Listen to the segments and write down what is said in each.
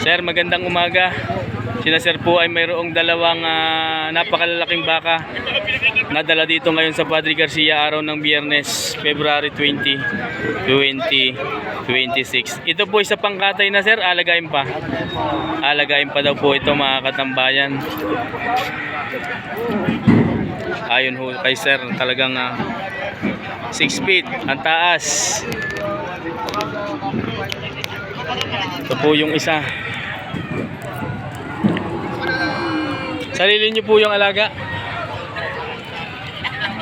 Sir, magandang umaga. Sila sir po ay mayroong dalawang napakalalaking baka nadala dito ngayon sa Padre Garcia araw ng Biyernes, February 20, 2026. Ito po isa pangkatay na sir, alagayin pa. Alagayin pa daw po ito mga katambayan. Ayon ho kay sir, talagang 6 feet ang taas. Ito po yung isa. Sarili niyo po yung alaga.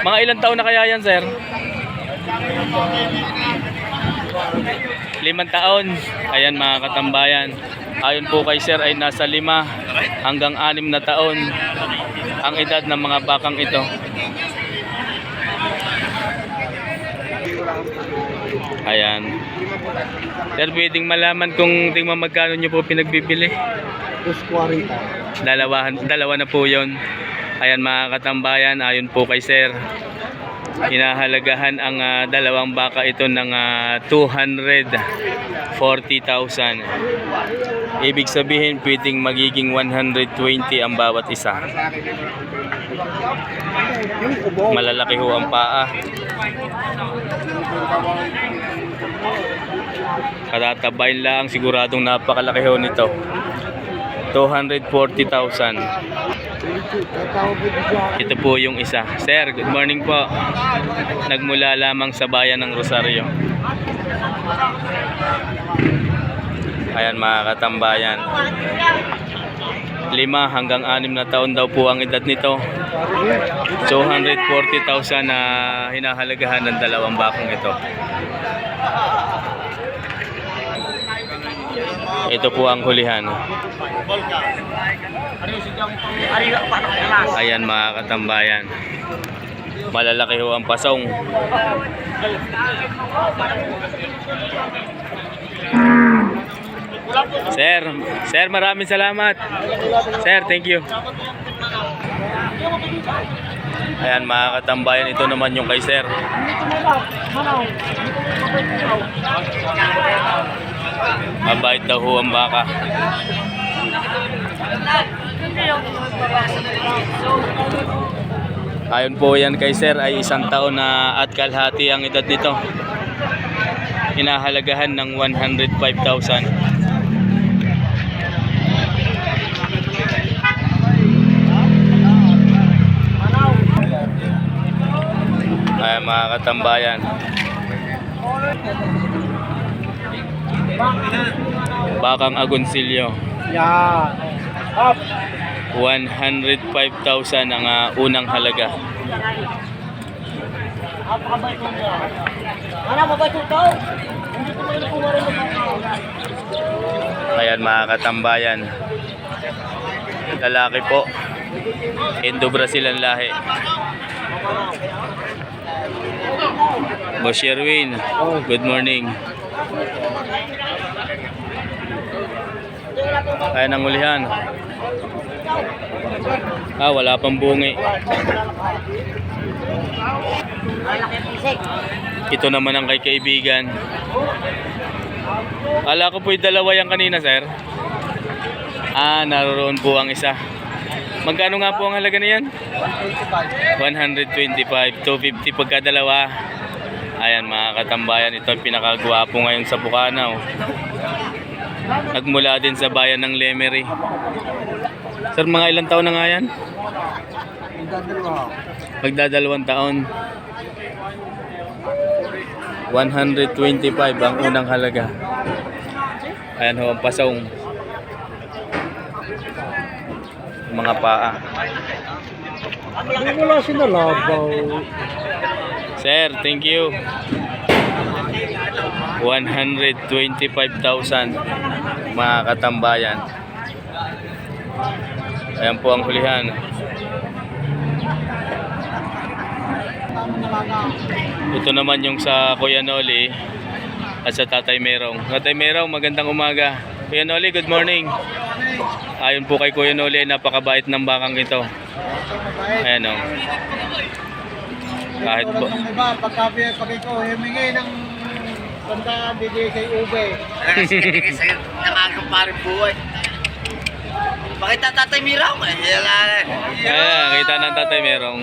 Mga ilang taon na kaya yan, sir? 5 taon. Ayan mga katambayan. Ayon po kay sir ay nasa 5 hanggang 6 na taon ang edad ng mga bakang ito. Ayan. Sir, pwedeng malaman kung tingnan magkano nyo po pinagbibili? 240. Dalawa na po yun. Ayan mga katambayan, ayon po kay sir, hinahalagahan ang dalawang baka ito ng 240,000. Ibig sabihin pwedeng magiging 120 ang bawat isa. Malalaki ho ang paa. Katatabayin lang, siguradong napakalaki ho nito. 240,000. Ito po yung isa. Sir, good morning po. Nagmula lamang sa bayan ng Rosario. Ayan mga katambayan. 5 hanggang 6 na taon daw po ang edad nito. 240,000 na hinahalagahan ng dalawang bakong ito. Ito po ang hulihan. Ayan mga katambayan. Malalaki ho ang pasong. Sir, maraming salamat. Sir, thank you. Ayan mga katambayan, ito naman yung kay sir. Mabait daw ho ang baka. Ayon po yan kay sir ay 1 taon na at kalahati ang edad nito. Hinahalagahan ng 105,000. Ayan mga katambayan. Bakang agonsilyo. Yeah. Up. 105,000 ang unang halaga. Ayan mga katambayan. Lalaki po. Indo-Brazil ang lahi. Boss Sherwin, good morning. Ayan ang ulihan. Wala pang bungi. Ito naman ang kay kaibigan. Ala ko po'y dalawa yan kanina, sir. Naroon po ang isa. Magkano nga po ang halaga na yan? 125. 250 pagka dalawa. Ayan mga katambayan, ito ang pinakagwapo ngayon sa Bukanaw. Nagmula din sa bayan ng Lemery. Sir, mga ilang taon na nga yan? Magdadalawang taon. 125 ang unang halaga. Ayan ho ang pasong. Mga paa. Hindi wala sinalabaw. Sir, thank you. 125,000 mga katambayan. Ayan po ang hulihan. Ito naman yung sa Kuya Noli at sa Tatay Merong. Tatay Merong, magandang umaga. Kuya Noli, good morning. Ayon po kay Kuya Noli, napakabait ng bakang ito. Ayan o. Kahit po. Iba, pag ko, humingi ng banda, bigay kay Ube. Kasi sa'yo, nakakamparin buhay. Pakita Tatay Miraw. Ayan, kita ng tatay merong.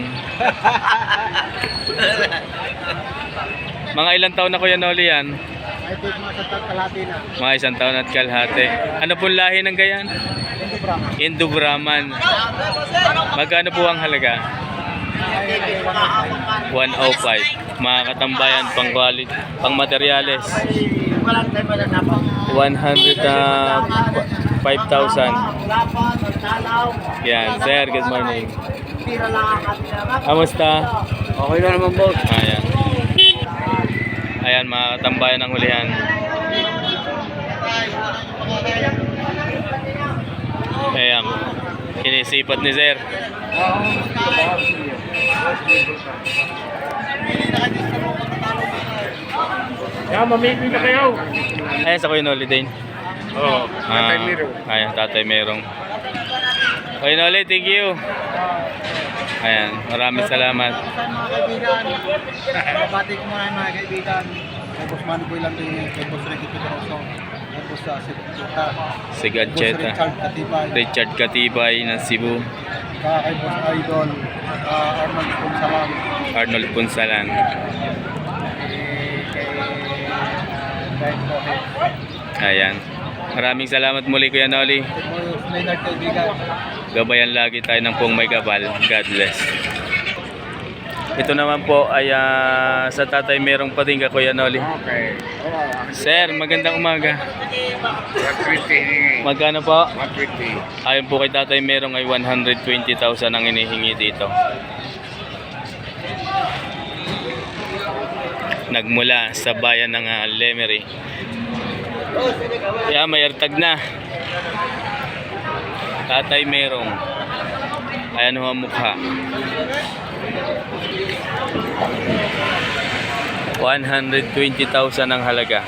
Mga ilang taon na Kuya Noli yan? Ay, take mga sa kalahati na. Mga 1 taon at kalahati. Ano pong lahi ng gayan? Ito, bro. Indo Brahman. Magkano po ang halaga? Ay, 105. Mga katambayan, pang quality, pang materyales. Walang tayo malalaman. 105,000. Yan, sir, good morning. Tira lang ang ating Kamusta? Okay na naman, boss. Ayan. Ayan, mga katambayan ng hulihan. Ayan. Kinisipat ni sir. Yan, mamili na kayo. Ayan, sa Kuya Noli din. Oo, Ayan, tatay merong. Kuya Noli, thank you. Ayan, maraming salamat. Mga kaibigan, babati ko muna yung mga kaibigan. Kay Boss Manny Boy lang din, kay Boss Ricky Pedroso, kay Boss Sipita, Si Boss Gadgeta. Richard Katibay, Richard Katibay ng Cebu. kay Boss Idol, Arnold Punsalang, Arnold Punsalan. kay Kohe. Ayan. Maraming salamat muli Kuya Noli. Kay Boss Leonard kaibigan. Gabayan lagi tayo ng pong may gabal. God bless. Ito naman po ay sa tatay merong patingga Kuya Noli. Okay. Sir, magandang umaga. 120. Magkano po? 120. Ayon po kay tatay merong ay 120,000 ang inihingi dito. Nagmula sa bayan ng Lemery. Yeah, may artag na. Tatay merong. Ayan ho ang mukha. 120,000 ang halaga.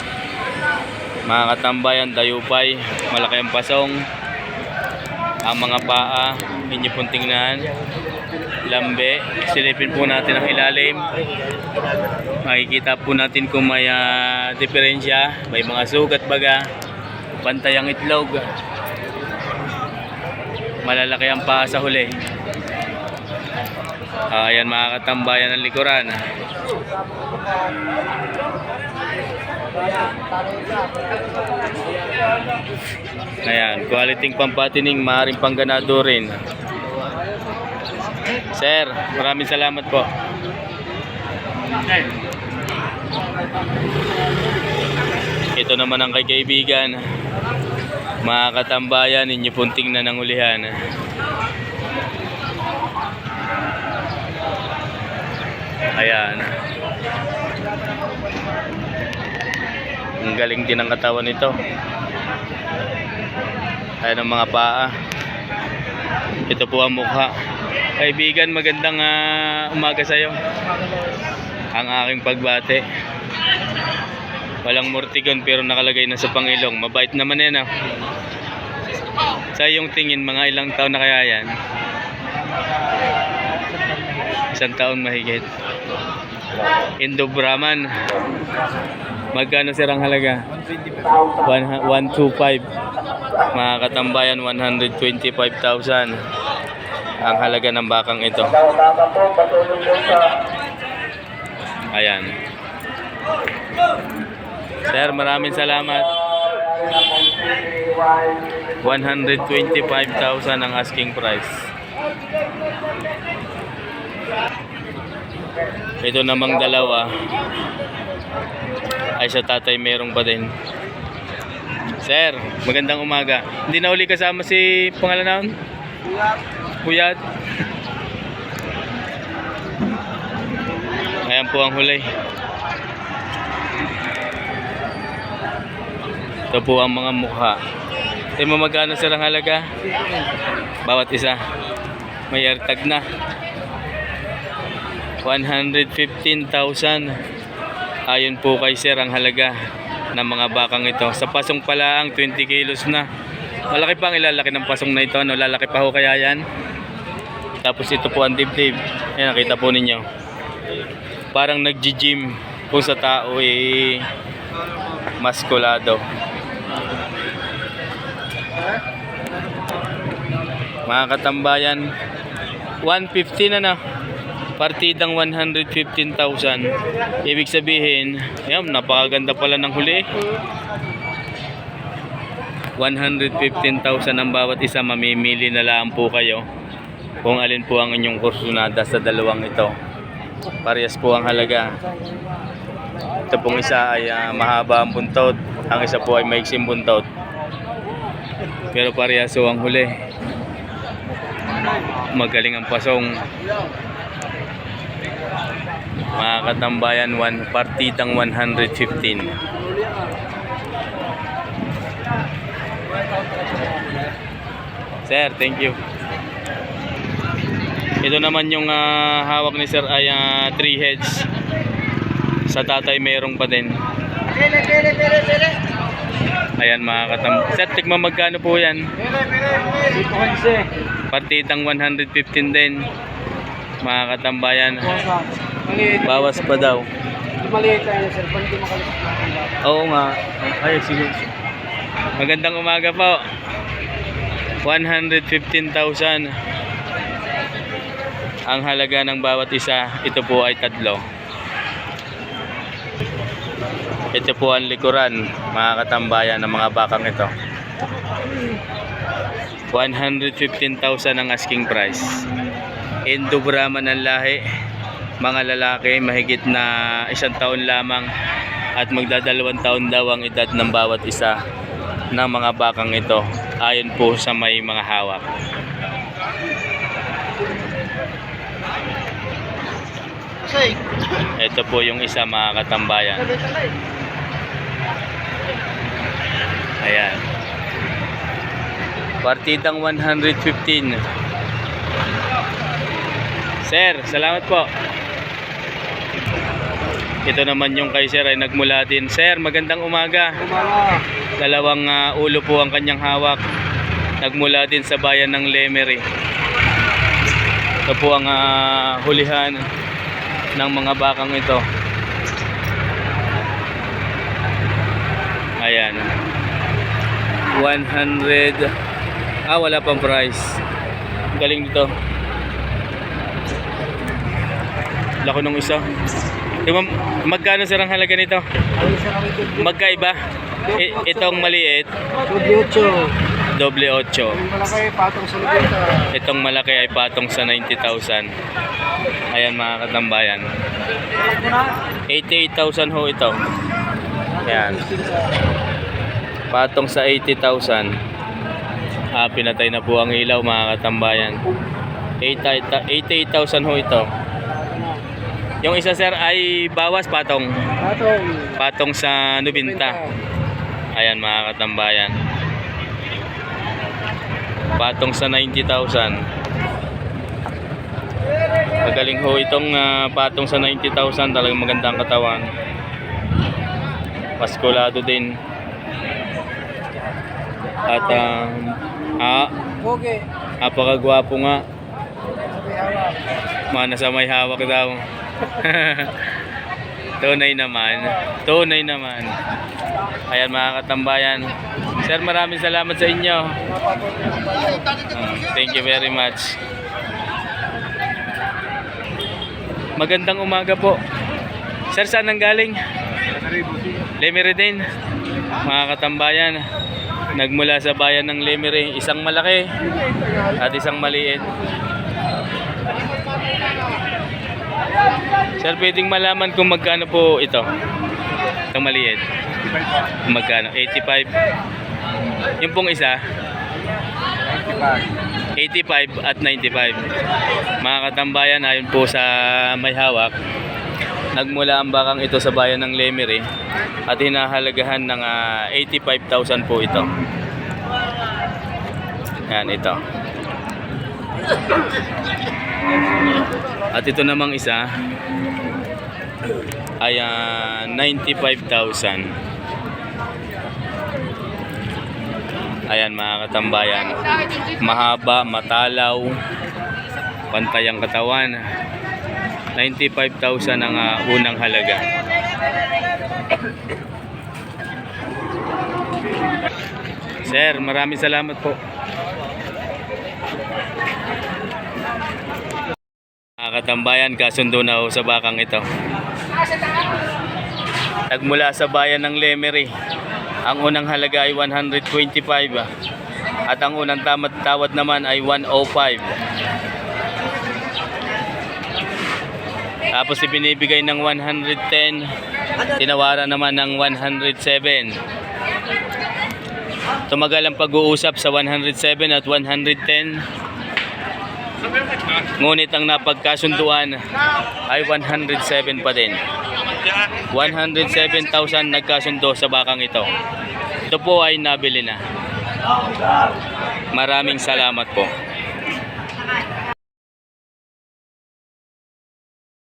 Mga katambayan, dayupay, malaki ang pasong. Ang mga paa, inyo pong tingnan. Lambe, silipin po natin ang ilalim. Makikita po natin kung may diferensya. May mga sugat baga. Pantay ang itlog. Malalaki ang paa sa huli. Ayan mga katambayan ng likuran. Ayan, quality pampatining, maaaring pangganado rin. Sir, maraming salamat po. Ito naman ang kay kaibigan. Mga katambayan, inyo pong tingnan ang ulihan. Ayan. Ang galing din ang katawan nito. Ayan ang mga paa. Ito po ang mukha. Kaibigan, magandang umaga sa iyo. Ang aking pagbate. Walang mortigon pero nakalagay na sa pangilong. Mabait naman yan. Sa iyong tingin, mga ilang taon na kaya yan? 1 taon mahigit. Indo Brahman. Magkano sir ang halaga? 125. Mga katambayan, 125,000 ang halaga ng bakang ito. Ayan. Sir, maraming salamat. 125,000 ang asking price. Ito namang dalawa ay sa tatay merong pa din. Sir, magandang umaga. Hindi na uli kasama si pangalan naon? Kuyat. Ayan po ang huli. Ito po ang mga mukha. Ito mo magkano sir ang halaga? Bawat isa. May airtag na. 115,000. Ayon po kay sir ang halaga ng mga bakang ito. Sa pasong pala ang 20 kilos na. Malaki pa ang ilalaki ng pasong na ito. No? Lalaki pa ho kaya yan. Tapos ito po ang dibdib. Ayan, nakita po ninyo. Parang nag-gym kung sa tao maskulado. Mga katambayan, 115 na na. Partidang 115,000. Ibig sabihin, ayan, napakaganda pala ng huli. 115,000 ang bawat isa. Mamimili na lang po kayo kung alin po ang inyong kursunada sa dalawang ito. Parehas po ang halaga. Ito pong isa ay mahaba ang buntot. Ang isa po ay maiksing buntot. Pero parehas po ang huli. Magaling ang pasong. Mga katambayan, partidang 115. Sir, thank you. Ito naman yung hawak ni Sir ay 3 heads. Sa tatay mayroong pa din. Ayan mga katambayan. Sir, tikman magkano po yan? Partidang 115 din. Mga katambayan. Bawas pa daw. Maliit tayo sir, pag hindi makalit. Oo nga. Ay, sige. Magandang umaga po. 115,000 ang halaga ng bawat isa. Ito po ay 3. Ito po ang likuran, mga katambayan, ng mga bakang ito. 115,000 ang asking price. Indo Brahman ang lahi. Mga lalaki, mahigit na 1 taon lamang at magdadalawang taon daw ang edad ng bawat isa ng mga bakang ito, ayon po sa may mga hawak. Ito po yung isa, mga katambayan. Ayan. Partidang 115. Sir, salamat po. Ito naman yung kay Sir ay nagmula din. Sir, magandang umaga. Dalawang ulo po ang kanyang hawak. Nagmula din sa bayan ng Lemery. Ito po ang hulihan ng mga bakang ito. Ayan. 100. Wala pang price. Galing dito. Lako nung isa. Magkano sir ang halaga nito? Magkaiba? Itong maliit, doble 8. Malaki, patong sa lubita. Itong malaki ay patong sa 90,000. Ayan mga katambayan. 88,000 ho ito. Ayan. Patong sa 80,000. Pinatay na po ang ilaw, mga katambayan. 88,000 ho ito. Yung isa sir ay bawas patong. Patong sa 90. Ayan mga katambayan. Patong sa 90,000. Magaling ho itong patong sa 90,000. Talagang magandang katawan. Paskulado din. At napakagwapo nga. Mana sa may hawak daw. Tunay naman. Tunay naman. Ayan mga katambayan. Sir, maraming salamat sa inyo. Thank you very much. Magandang umaga po. Sir, saan ang galing? Lemery din. Mga katambayan, nagmula sa bayan ng Lemery. Isang malaki at isang maliit. Sir, pwedeng malaman kung magkano po ito? Itong maliit. Magkano? 85. Yung pong isa? 85 at 95. Mga katambayan, ayon po sa may hawak, nagmula ang bakang ito sa bayan ng Lemery at hinahalagahan ng 85,000 po ito. Yan, ito. At ito namang isa ay 95,000. Ayan mga katambayan, mahaba, matalaw, pantay ang katawan. 95,000 ang unang halaga. Sir, maraming salamat po. katambayan, kasundo na ho sa bakang ito. Nagmula sa bayan ng Lemery. Ang unang halaga ay 125 at ang unang tawad naman ay 105. Tapos ibinibigay ng 110, tinawaran naman ng 107. Tumagal ang pag-uusap sa 107 at 110. Ngunit ang napagkasunduan ay 107 pa din. 107,000 nagkasundo sa bakang ito. Ito po ay nabili na. Maraming salamat po.